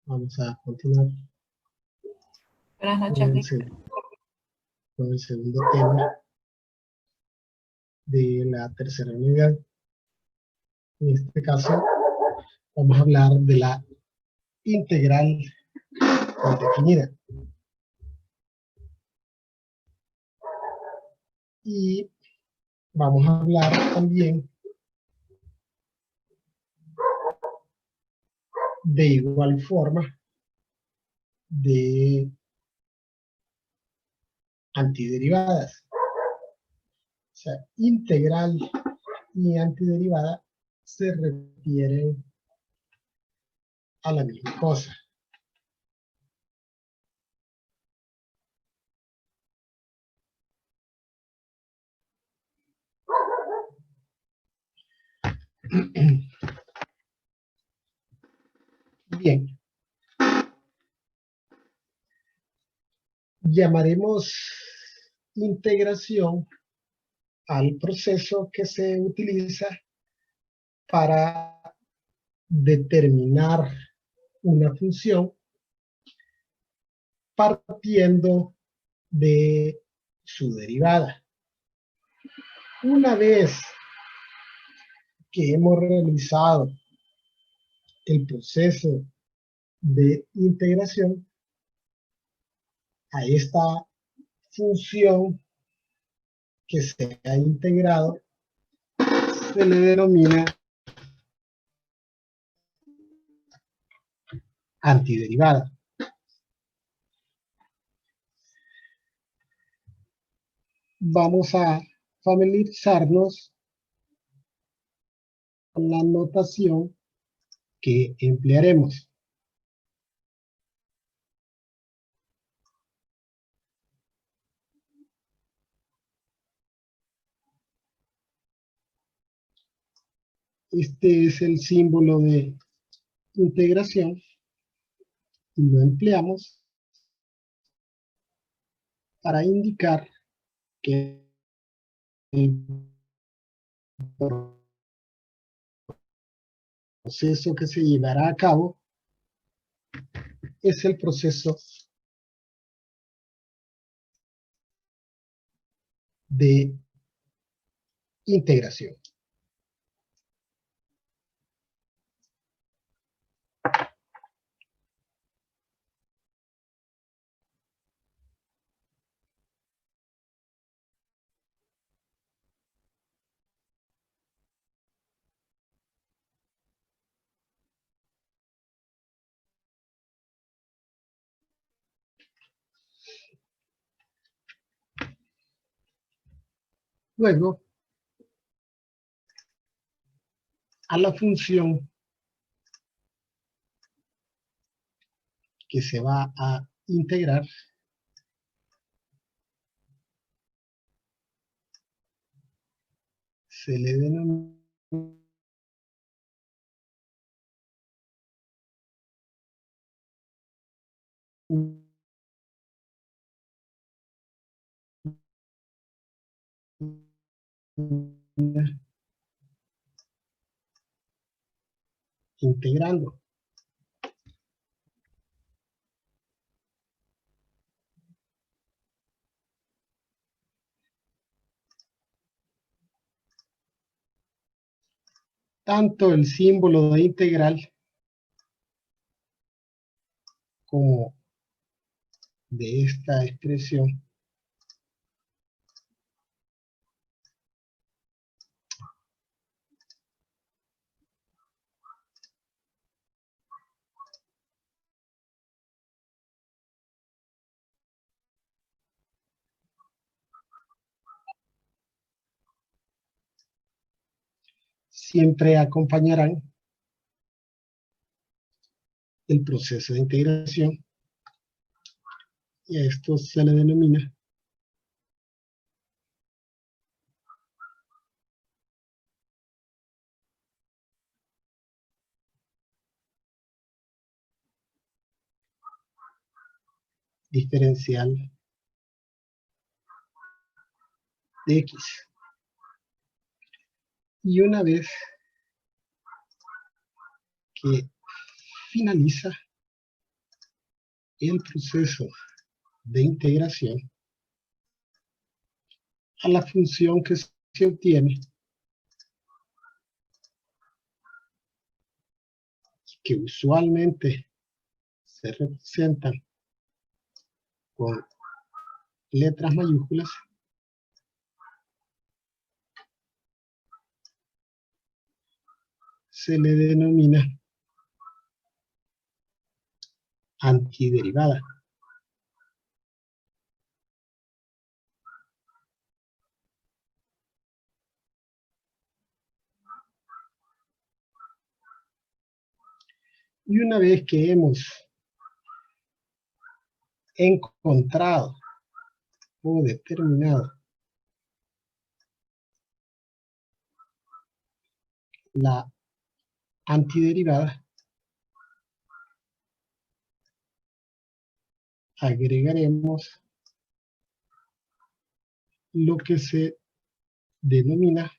Vamos a continuar Buenas con noches, el, Víctor. con el segundo tema de la tercera unidad. En este caso, vamos a hablar de la integral indefinida. Y vamos a hablar también de igual forma de antiderivadas. O sea, integral y antiderivada se refieren a la misma cosa. Bien. Llamaremos integración al proceso que se utiliza para determinar una función partiendo de su derivada. Una vez que hemos realizado el proceso de integración, a esta función que se ha integrado se le denomina antiderivada. Vamos a familiarizarnos con la notación que emplearemos. Este es el símbolo de integración y lo empleamos para indicar que el proceso que se llevará a cabo es el proceso de integración. Luego, a la función que se va a integrar se le denomina integrando. Tanto el símbolo de integral como de esta expresión siempre acompañarán el proceso de integración y a esto se le denomina diferencial de X. Y una vez que finaliza el proceso de integración a la función que se obtiene, que usualmente se representan con letras mayúsculas, se le denomina antiderivada. Y una vez que hemos encontrado o determinado la antiderivada, agregaremos lo que se denomina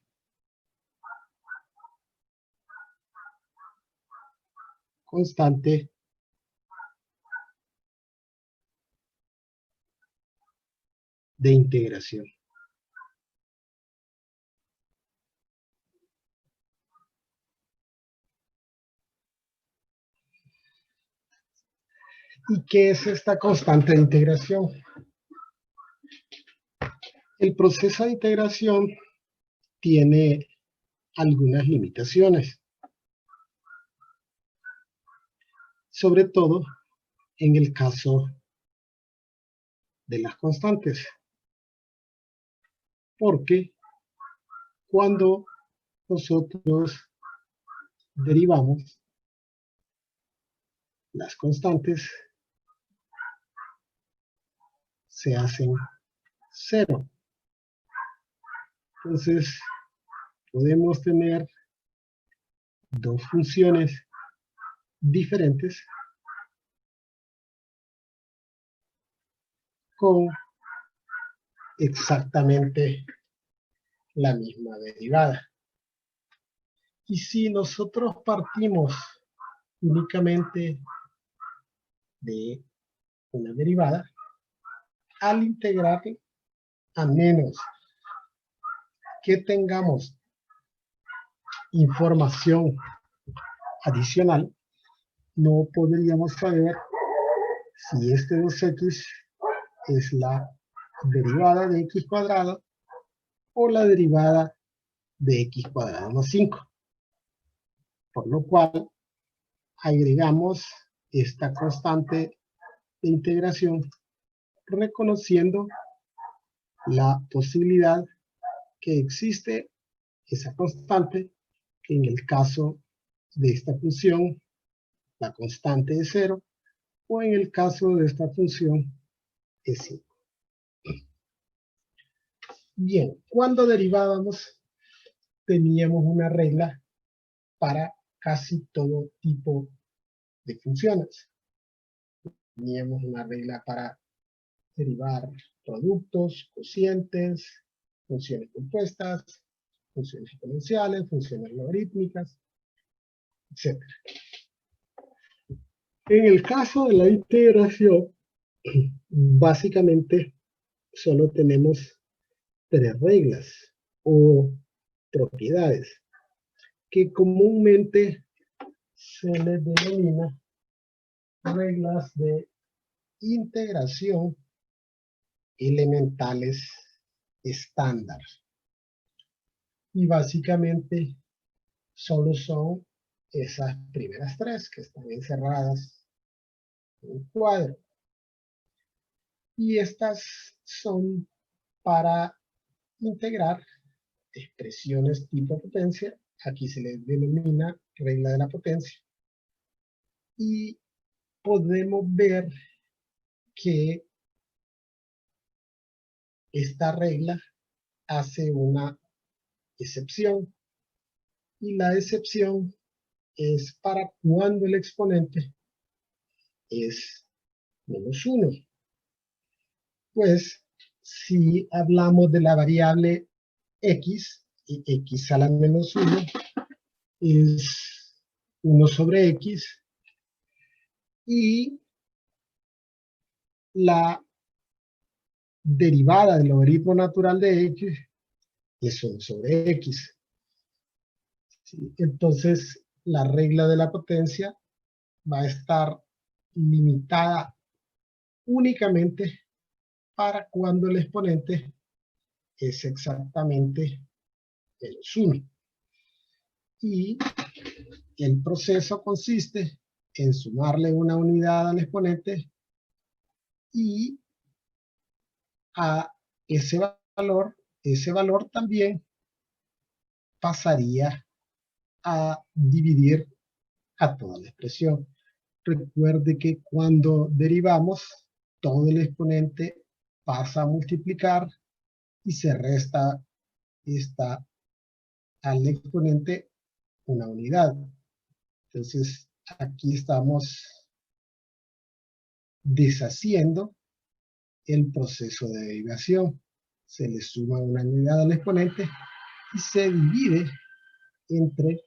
constante de integración. ¿Y qué es esta constante de integración? El proceso de integración tiene algunas limitaciones, sobre todo en el caso de las constantes, porque cuando nosotros derivamos las constantes se hacen cero. Entonces podemos tener dos funciones diferentes con exactamente la misma derivada. Y si nosotros partimos únicamente de una derivada, al integrar, a menos que tengamos información adicional, no podríamos saber si este 2x es la derivada de x cuadrado o la derivada de x cuadrado más 5. Por lo cual, agregamos esta constante de integración reconociendo la posibilidad que existe esa constante, que en el caso de esta función, la constante es 0, o en el caso de esta función es 5. Bien, cuando derivábamos, teníamos una regla para casi todo tipo de funciones. Teníamos una regla para derivar productos, cocientes, funciones compuestas, funciones exponenciales, funciones logarítmicas, etc. En el caso de la integración, básicamente solo tenemos tres reglas o propiedades que comúnmente se les denomina reglas de integración elementales estándar. Y básicamente solo son esas primeras tres que están encerradas en un cuadro. Y estas son para integrar expresiones tipo potencia. Aquí se les denomina regla de la potencia. Y podemos ver que esta regla hace una excepción. Y la excepción es para cuando el exponente es -1. Pues si hablamos de la variable x, y x a la -1 es 1 sobre x, y la derivada del logaritmo natural de x es 1 sobre x. ¿Sí? Entonces, la regla de la potencia va a estar limitada únicamente para cuando el exponente es exactamente menos 1. Y el proceso consiste en sumarle una unidad al exponente y a ese valor también pasaría a dividir a toda la expresión. Recuerde que cuando derivamos, todo el exponente pasa a multiplicar y se resta al exponente una unidad. Entonces, aquí estamos deshaciendo el proceso de derivación. Se le suma una unidad al exponente y se divide entre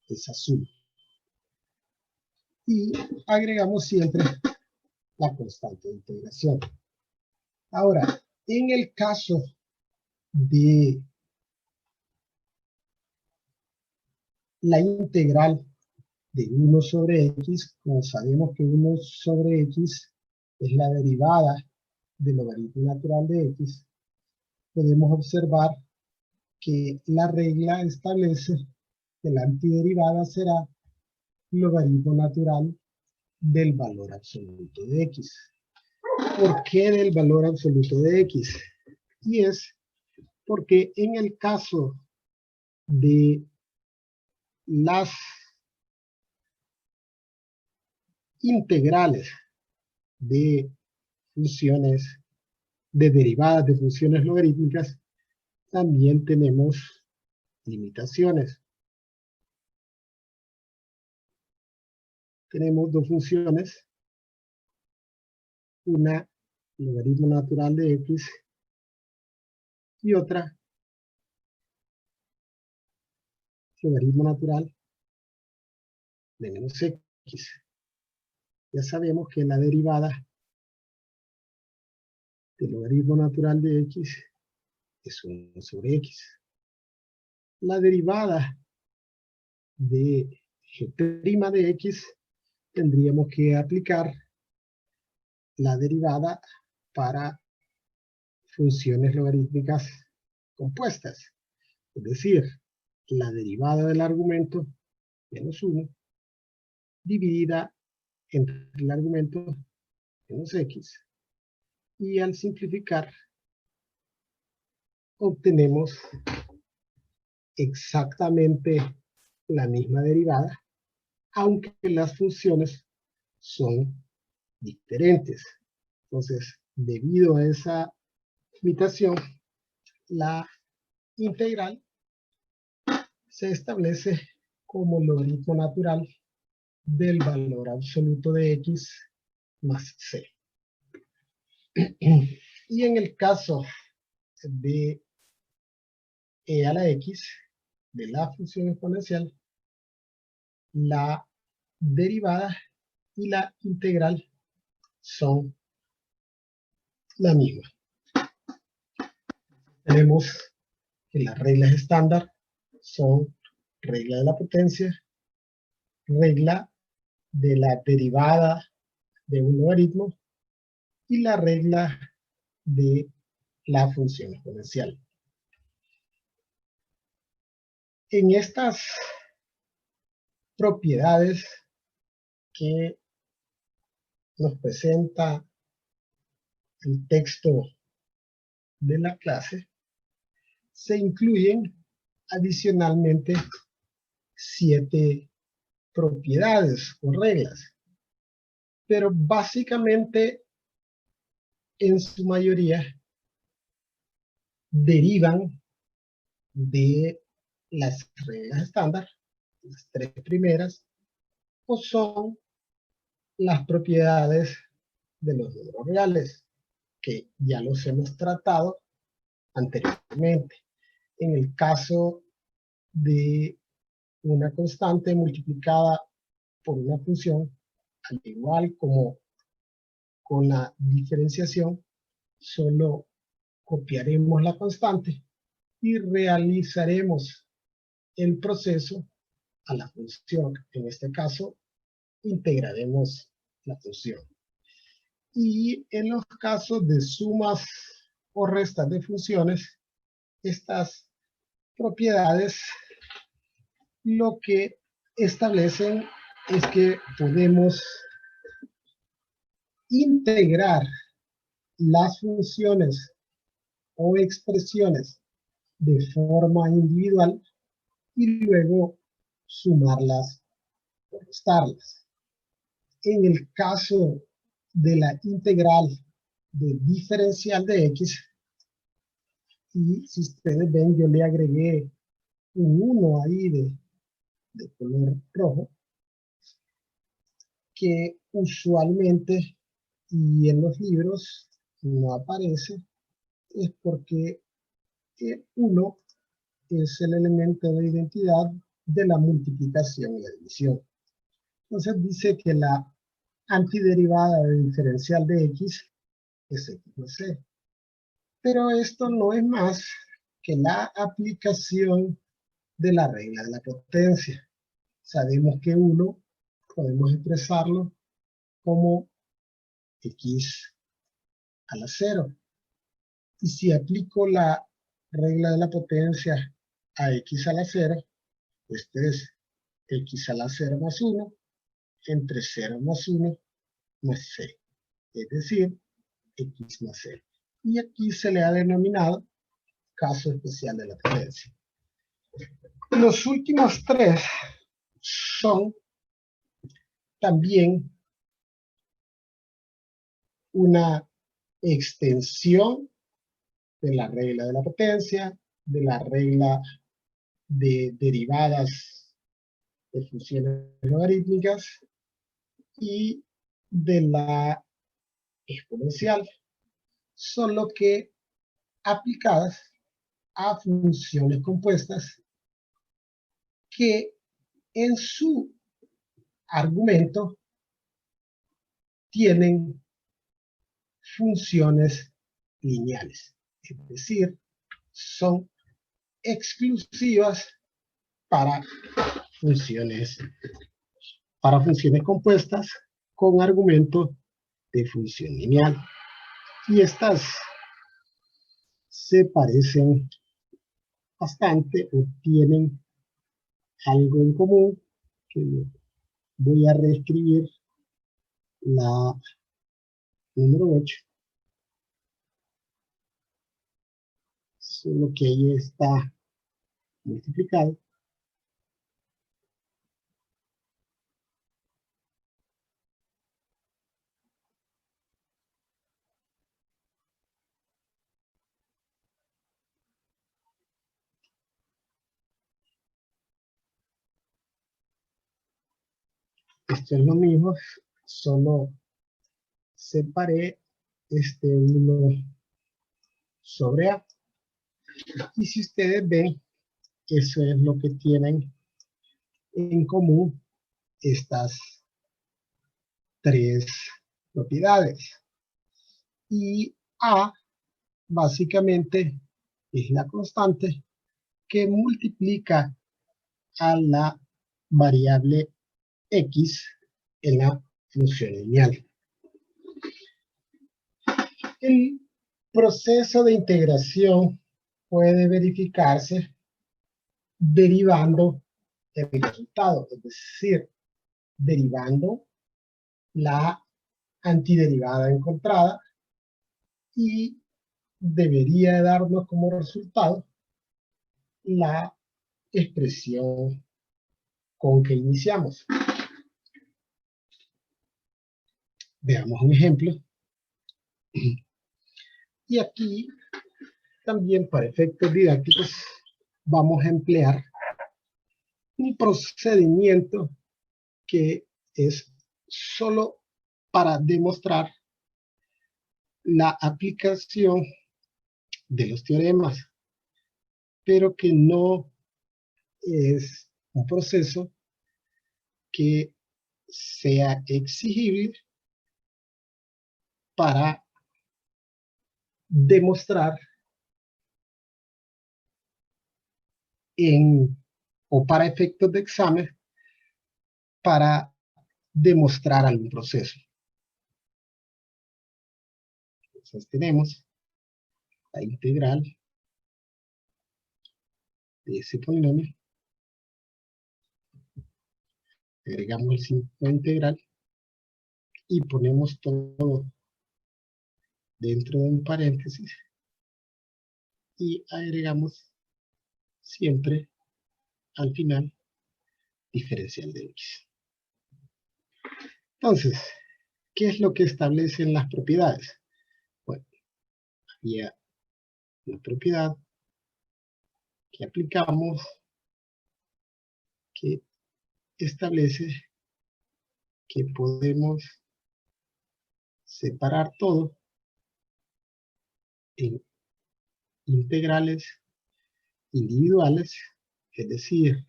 esa suma. Y agregamos siempre la constante de integración. Ahora, en el caso de la integral de 1 sobre x, como sabemos que 1 sobre x es la derivada del logaritmo natural de x, podemos observar que la regla establece que la antiderivada será logaritmo natural del valor absoluto de x. ¿Por qué del valor absoluto de x? Y es porque en el caso de las integrales de funciones, de derivadas de funciones logarítmicas, también tenemos limitaciones. Tenemos dos funciones, una logaritmo natural de x y otra logaritmo natural de menos x. Ya sabemos que la derivada del logaritmo natural de x es 1 sobre x. La derivada de g' de x tendríamos que aplicar la derivada para funciones logarítmicas compuestas. Es decir, la derivada del argumento menos 1 dividida entre el argumento menos x. Y al simplificar, obtenemos exactamente la misma derivada, aunque las funciones son diferentes. Entonces, debido a esa limitación, la integral se establece como logaritmo natural del valor absoluto de x más c. Y en el caso de e a la x, de la función exponencial, la derivada y la integral son la misma. Tenemos que las reglas estándar son regla de la potencia, regla de la derivada de un logaritmo y la regla de la función exponencial. En estas propiedades que nos presenta el texto de la clase, se incluyen adicionalmente 7 propiedades o reglas, pero básicamente en su mayoría derivan de las reglas estándar, las 3 primeras, o son las propiedades de los números reales, que ya los hemos tratado anteriormente. En el caso de una constante multiplicada por una función, al igual como con la diferenciación, solo copiaremos la constante y realizaremos el proceso a la función. En este caso, integraremos la función. Y en los casos de sumas o restas de funciones, estas propiedades lo que establecen es que podemos integrar las funciones o expresiones de forma individual y luego sumarlas o restarlas. En el caso de la integral de diferencial de x, y si ustedes ven, yo le agregué un 1 ahí de color rojo, que usualmente y en los libros no aparece, es porque 1 es el elemento de identidad de la multiplicación y la división. Entonces dice que la antiderivada de diferencial de x es x más c. Pero esto no es más que la aplicación de la regla de la potencia. Sabemos que 1 podemos expresarlo como x a la 0. Y si aplico la regla de la potencia a x a la 0, esto es x a la 0 más 1 entre 0 más 1 más c. Es decir, x más c. Y aquí se le ha denominado caso especial de la potencia. Los últimos tres son también una extensión de la regla de la potencia, de la regla de derivadas de funciones logarítmicas y de la exponencial, solo que aplicadas a funciones compuestas que en su argumento tienen funciones lineales, es decir, son exclusivas para funciones compuestas con argumento de función lineal. Y estas se parecen bastante o tienen algo en común, que voy a reescribir la número 8, solo que ahí está multiplicado. Esto es lo mismo, solo separé este 1 sobre A. Y si ustedes ven, eso es lo que tienen en común estas tres propiedades. Y A básicamente es la constante que multiplica a la variable x en la función lineal. El proceso de integración puede verificarse derivando el resultado, es decir, derivando la antiderivada encontrada, y debería darnos como resultado la expresión con que iniciamos. Veamos un ejemplo. Y aquí también, para efectos didácticos, vamos a emplear un procedimiento que es solo para demostrar la aplicación de los teoremas, pero que no es un proceso que sea exigible para demostrar o para efectos de examen, para demostrar algún proceso. Entonces tenemos la integral de ese polinomio, agregamos el signo integral y ponemos todo dentro de un paréntesis y agregamos siempre al final diferencial de x. Entonces, ¿qué es lo que establecen las propiedades? Bueno, había una propiedad que aplicamos que establece que podemos separar todo en integrales individuales, es decir,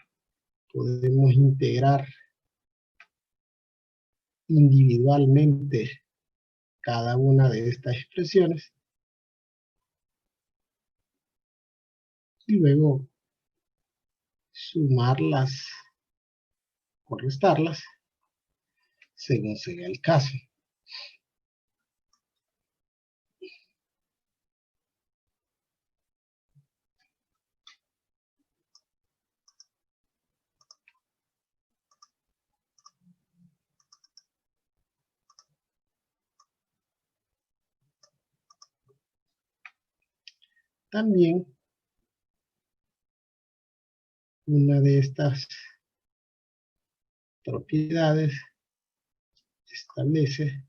podemos integrar individualmente cada una de estas expresiones y luego sumarlas o restarlas según sea el caso. También una de estas propiedades establece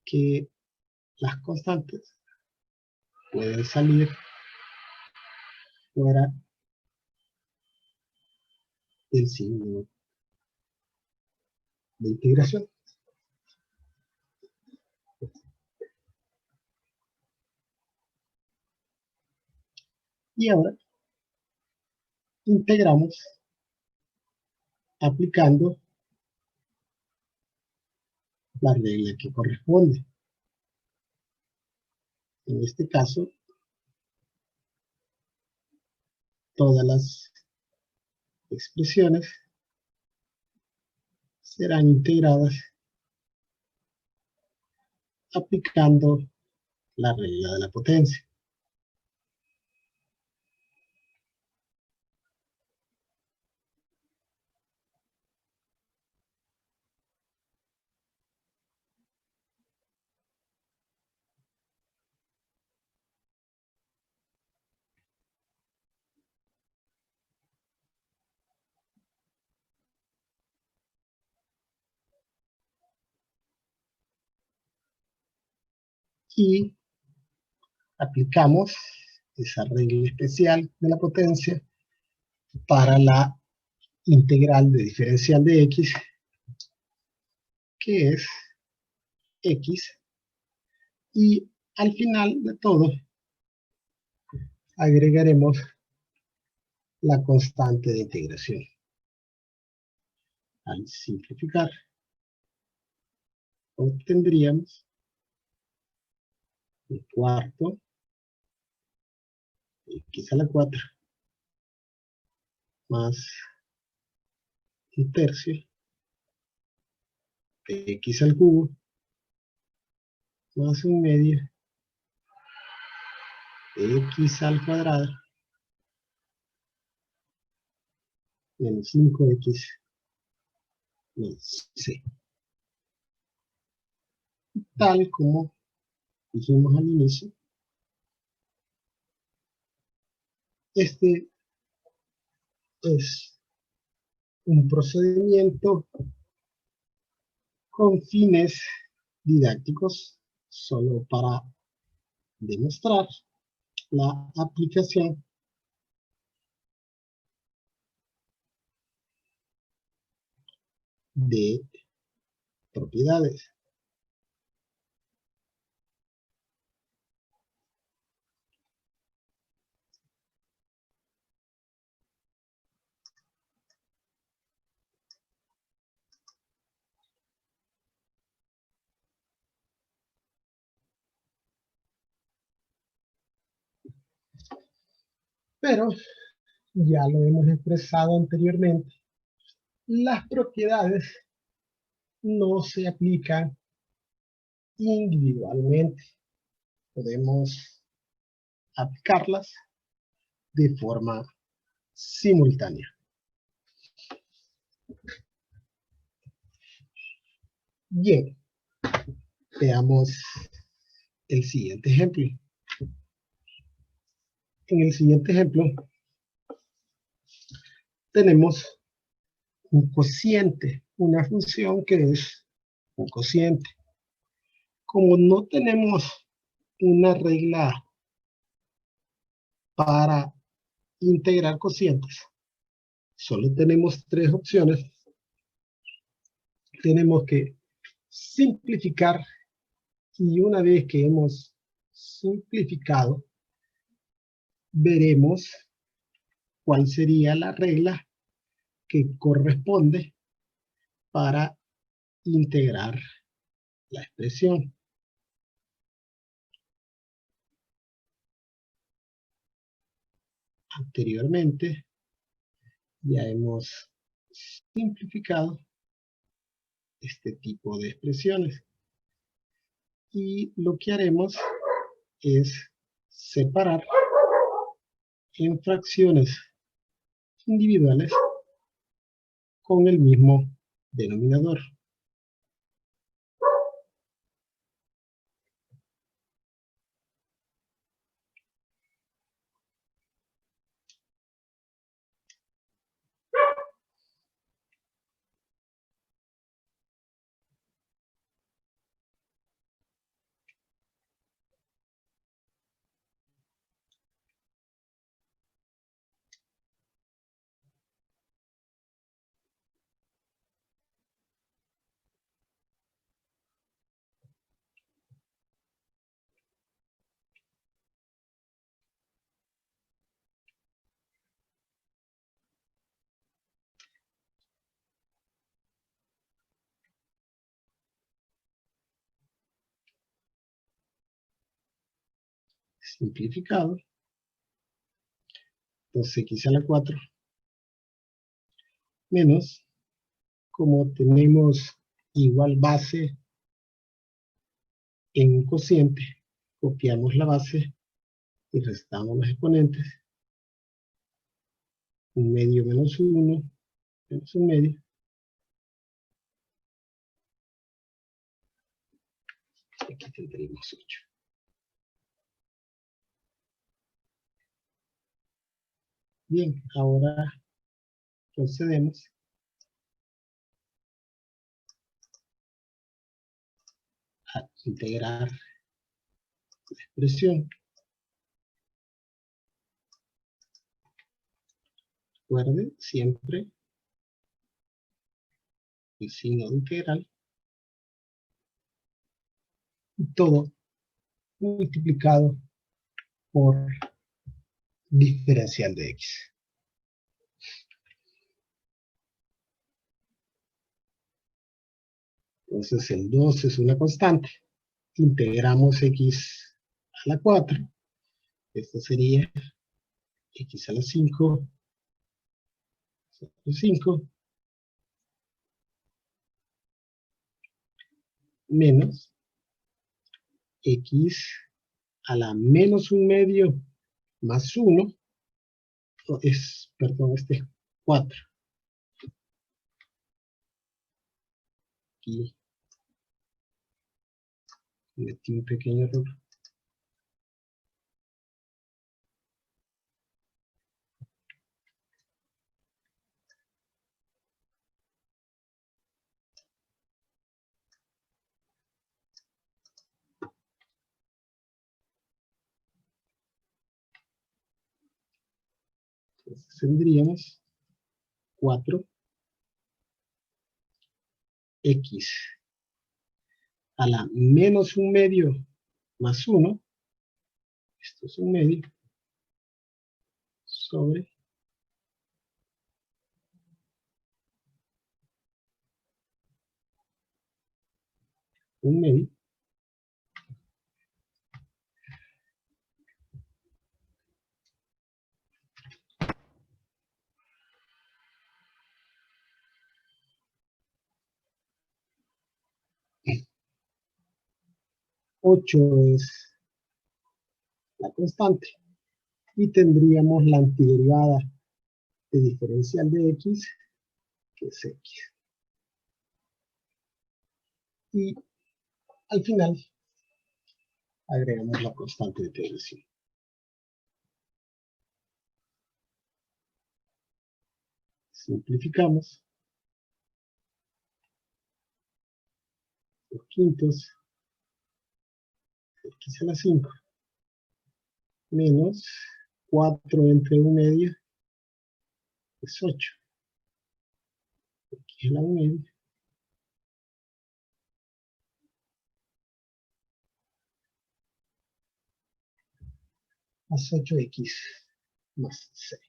que las constantes pueden salir fuera del signo de integración. Y ahora integramos aplicando la regla que corresponde. En este caso, todas las expresiones serán integradas aplicando la regla de la potencia. Y aplicamos esa regla especial de la potencia para la integral de diferencial de x, que es x, y al final de todo agregaremos la constante de integración. Al simplificar, obtendríamos un cuarto de x a la 4 más un tercio de x al cubo más un medio de x al cuadrado menos 5x menos c. Tal como dijimos al inicio, este es un procedimiento con fines didácticos solo para demostrar la aplicación de propiedades. pero ya lo hemos expresado anteriormente, las propiedades no se aplican individualmente. Podemos aplicarlas de forma simultánea. Bien, veamos el siguiente ejemplo. En el siguiente ejemplo tenemos un cociente, una función que es un cociente. Como no tenemos una regla para integrar cocientes, solo tenemos tres opciones, tenemos que simplificar, y una vez que hemos simplificado, veremos cuál sería la regla que corresponde para integrar la expresión. Anteriormente ya hemos simplificado este tipo de expresiones y lo que haremos es separar en fracciones individuales con el mismo denominador. Simplificado, 2x a la 4 menos, como tenemos igual base en un cociente, copiamos la base y restamos los exponentes. Un medio menos 1 menos un medio. Aquí tendremos 8. Bien, ahora procedemos a integrar la expresión. Recuerden siempre el signo de integral y todo multiplicado por diferencial de x. Entonces el 2 es una constante. Integramos x a la 4. Esto sería x a la 5 menos x a la menos un medio más 1, perdón, este es 4. Aquí metí un pequeño error. Entonces tendríamos 4x a la menos un medio más 1, esto es un medio, sobre un medio 8 es la constante. Y tendríamos la antiderivada de diferencial de x, que es x. Y al final agregamos la constante de integración. Simplificamos. 2/5 x a la 5 menos 4 entre 1/2 es 8. X a la 1/2 más 8x más 6.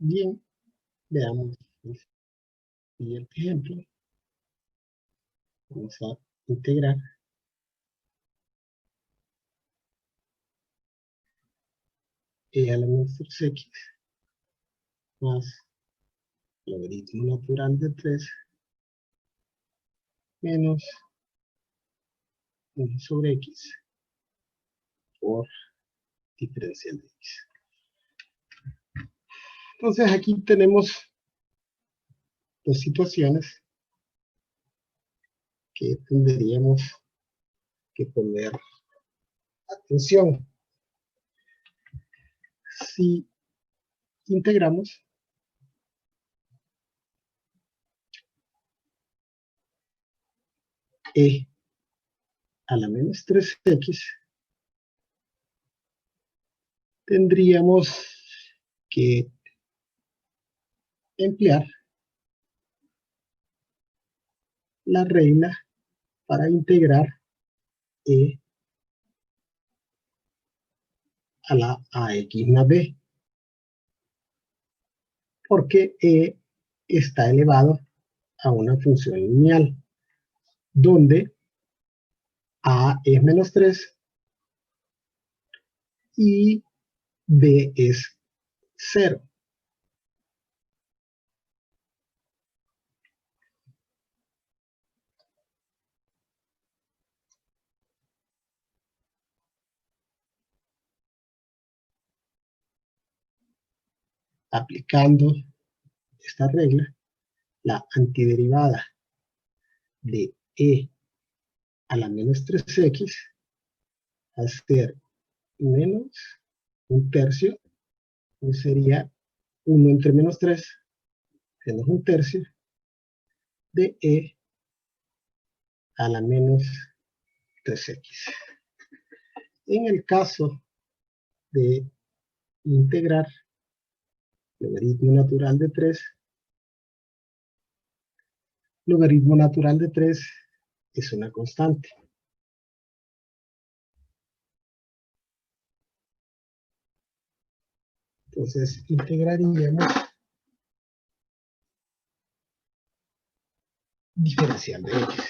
Bien, veamos el siguiente ejemplo. Vamos a integrar e a la menos 3x más logaritmo natural de 3 menos 1 sobre x por diferencial de x. Entonces aquí tenemos dos situaciones que tendríamos que poner atención. Si integramos e a la menos 3x, tendríamos que emplear la regla para integrar e a la ax más b, porque e está elevado a una función lineal, donde a es menos 3 y b es 0. Aplicando esta regla, la antiderivada de e a la menos 3x va a ser menos 1/3, que sería 1 entre menos 3 menos 1/3 de e a la menos 3x. En el caso de integrar logaritmo natural de 3, logaritmo natural de 3 es una constante. Entonces integraríamos diferencial de x.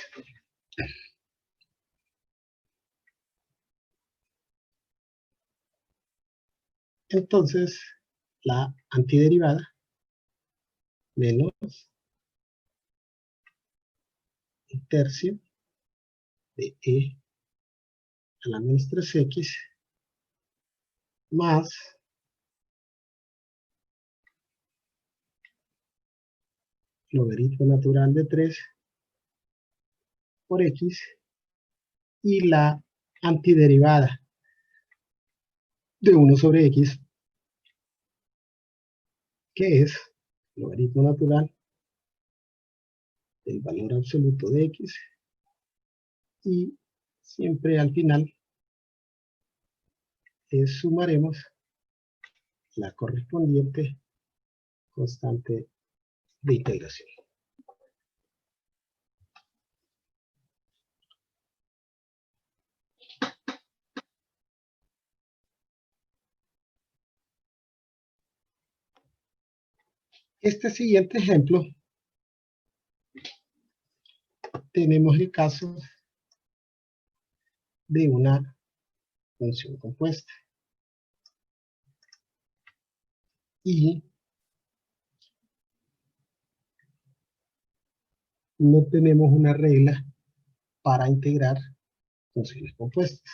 Entonces la antiderivada menos 1/3 de e a la menos 3x más logaritmo natural de 3 por x, y la antiderivada de 1 sobre x, que es logaritmo natural del valor absoluto de x, y siempre al final sumaremos la correspondiente constante de integración. Este siguiente ejemplo, tenemos el caso de una función compuesta. y no tenemos una regla para integrar funciones compuestas.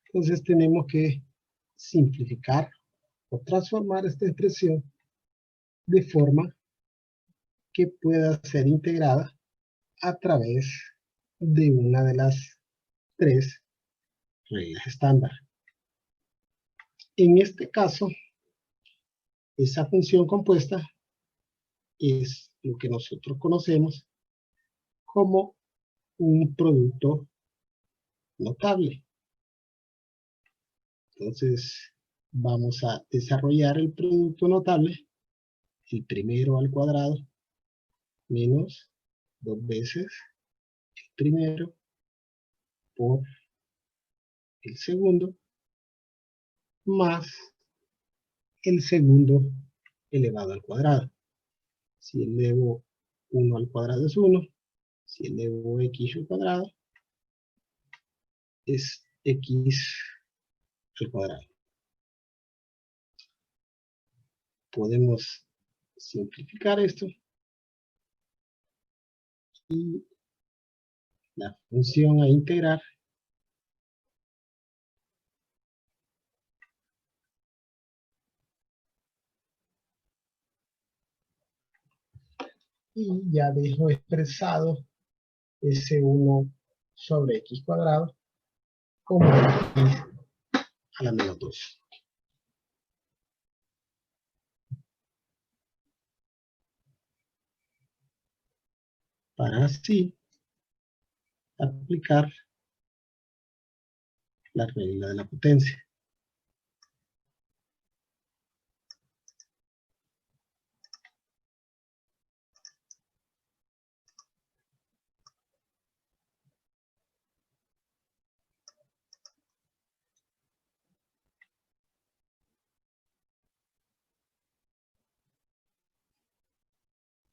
Entonces tenemos que simplificar o transformar esta expresión de forma que pueda ser integrada a través de una de las tres reglas estándar. En este caso, esa función compuesta es lo que nosotros conocemos como un producto notable. Entonces, vamos a desarrollar el producto notable, el primero al cuadrado, menos 2 veces el primero por el segundo, más el segundo elevado al cuadrado. Si elevo 1 al cuadrado es 1, si elevo x al cuadrado es x al cuadrado. Podemos simplificar esto y la función a integrar y ya dejo expresado ese 1 sobre x cuadrado como x a la menos 2. Para así aplicar la regla de la potencia.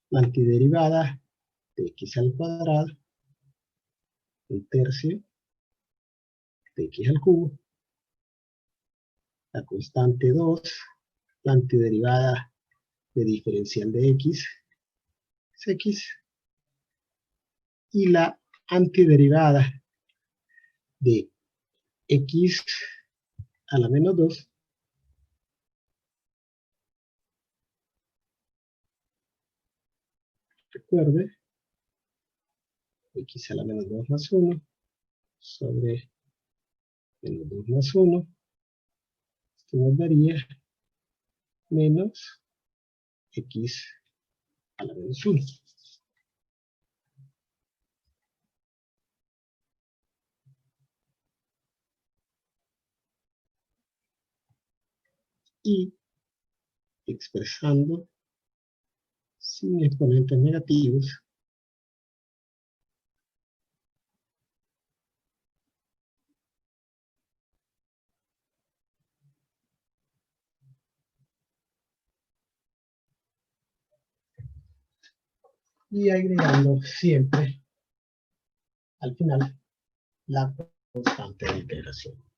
La antiderivada de x al cuadrado, un tercio de x al cubo, la constante 2, la antiderivada de diferencial de x es x, y la antiderivada de x a la menos 2 recuerde, x a la menos 2 más 1 sobre menos 2 más 1, esto nos daría menos x a la menos 1. Y expresando sin exponentes negativos, y agregando siempre al final la constante de integración.